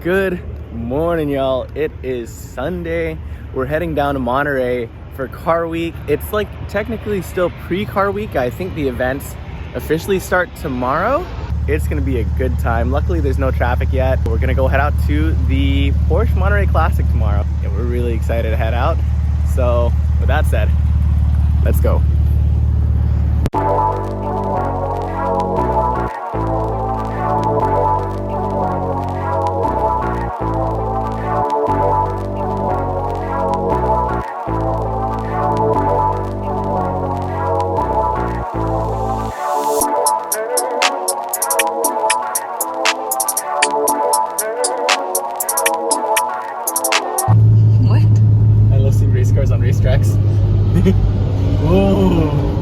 Good morning, y'all. It is Sunday. We're heading down to Monterey for car week. It's like technically still pre-car week. I think the events officially start tomorrow. It's gonna be a good time. Luckily there's no traffic yet. We're gonna go head out to the Porsche Monterey Classic tomorrow. Yeah, we're really excited to head out. So with that said, let's go. Cars on racetracks. Whoa.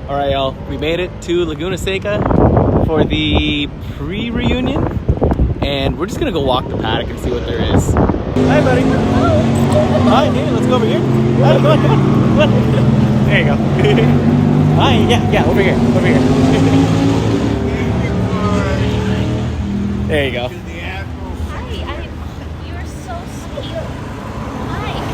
All right, y'all, we made it to Laguna Seca for the pre-reunion, and we're just gonna go walk the paddock and see what there is. Hi, buddy. Hi, hey, let's go over here. Hi, come on, come on, come on. There you go. Hi, yeah, over here, over here. There you go. You're so sweet. Hi.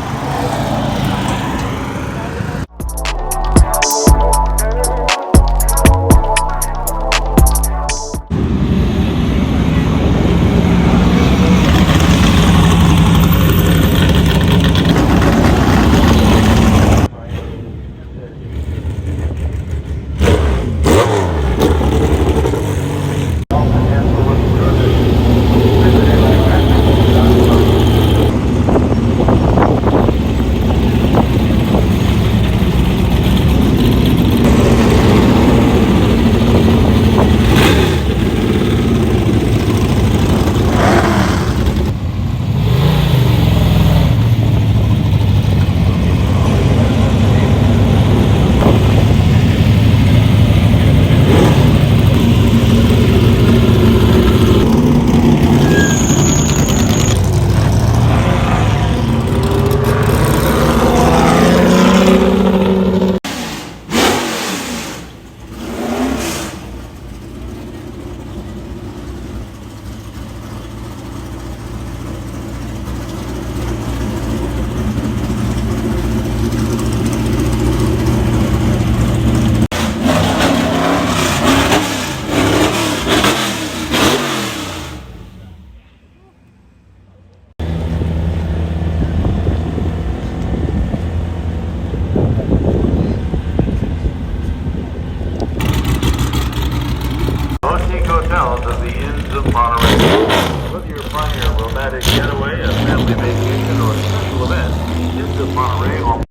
Hotels of the Inns of Monterey. Whether you're planning a romantic getaway, a family vacation, or a special event, Inns of Monterey are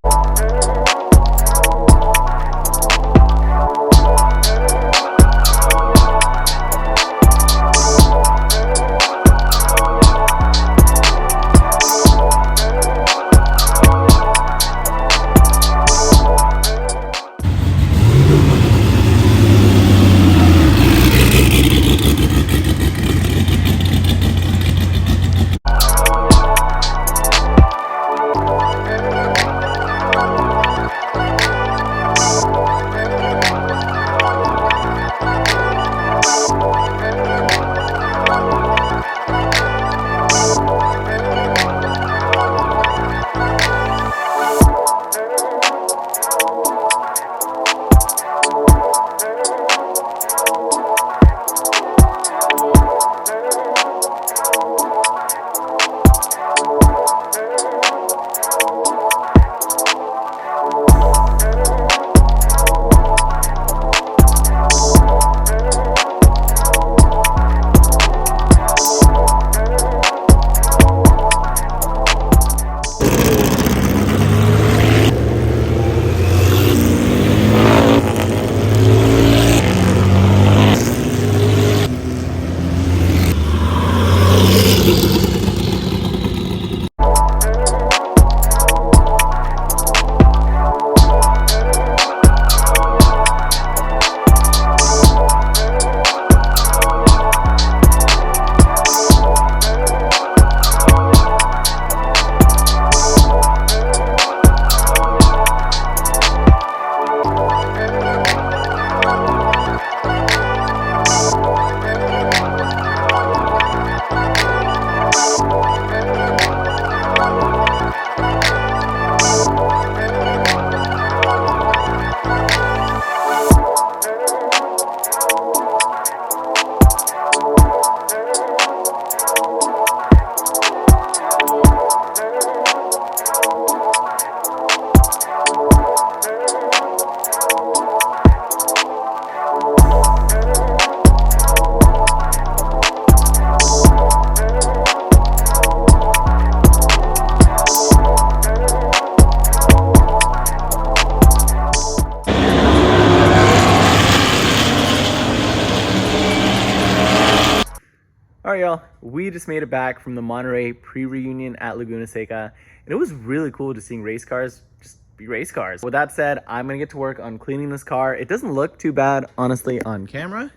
we just made it back from the Monterey pre-reunion at Laguna Seca, and it was really cool just seeing race cars just be race cars. With that said, I'm gonna get to work on cleaning this car. It doesn't look too bad, honestly, on camera,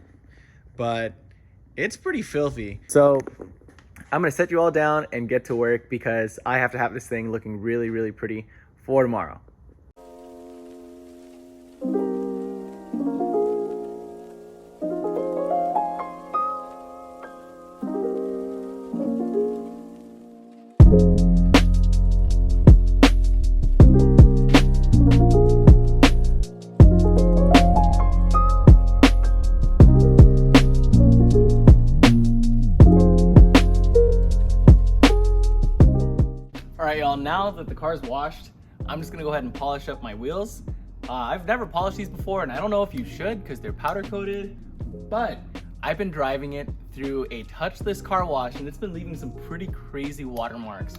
but it's pretty filthy. So I'm gonna set you all down and get to work because I have to have this thing looking really, really pretty for tomorrow. Alright y'all, now that the car's washed, I'm just gonna go ahead and polish up my wheels. I've never polished these before, and I don't know if you should because they're powder coated, but I've been driving it through a touchless car wash and it's been leaving some pretty crazy watermarks.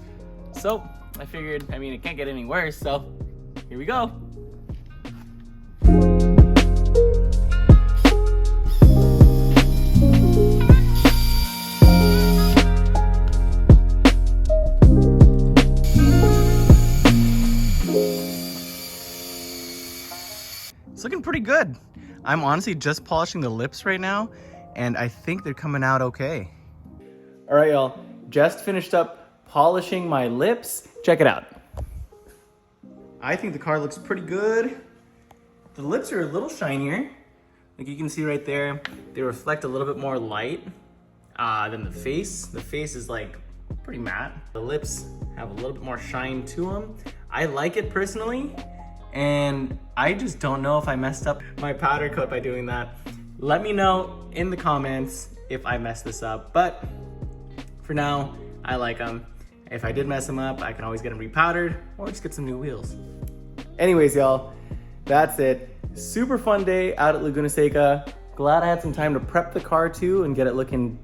So I figured, it can't get any worse, so here we go. It's looking pretty good. I'm honestly just polishing the lips right now, and I think they're coming out okay. All right, y'all, just finished up polishing my lips. Check it out. I think the car looks pretty good. The lips are a little shinier. Like you can see right there, they reflect a little bit more light than the face. The face is like pretty matte. The lips have a little bit more shine to them. I like it personally. And I just don't know if I messed up my powder coat by doing that. Let me know in the comments if I messed this up, but for now, I like them. If I did mess them up, I can always get them repowdered or just get some new wheels. Anyways, y'all, that's it. Super fun day out at Laguna Seca. Glad I had some time to prep the car too and get it looking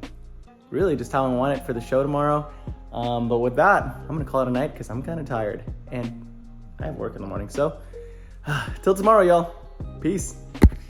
really just how I want it for the show tomorrow. But with that, I'm gonna call it a night because I'm kind of tired and I have work in the morning. So till tomorrow, y'all. Peace.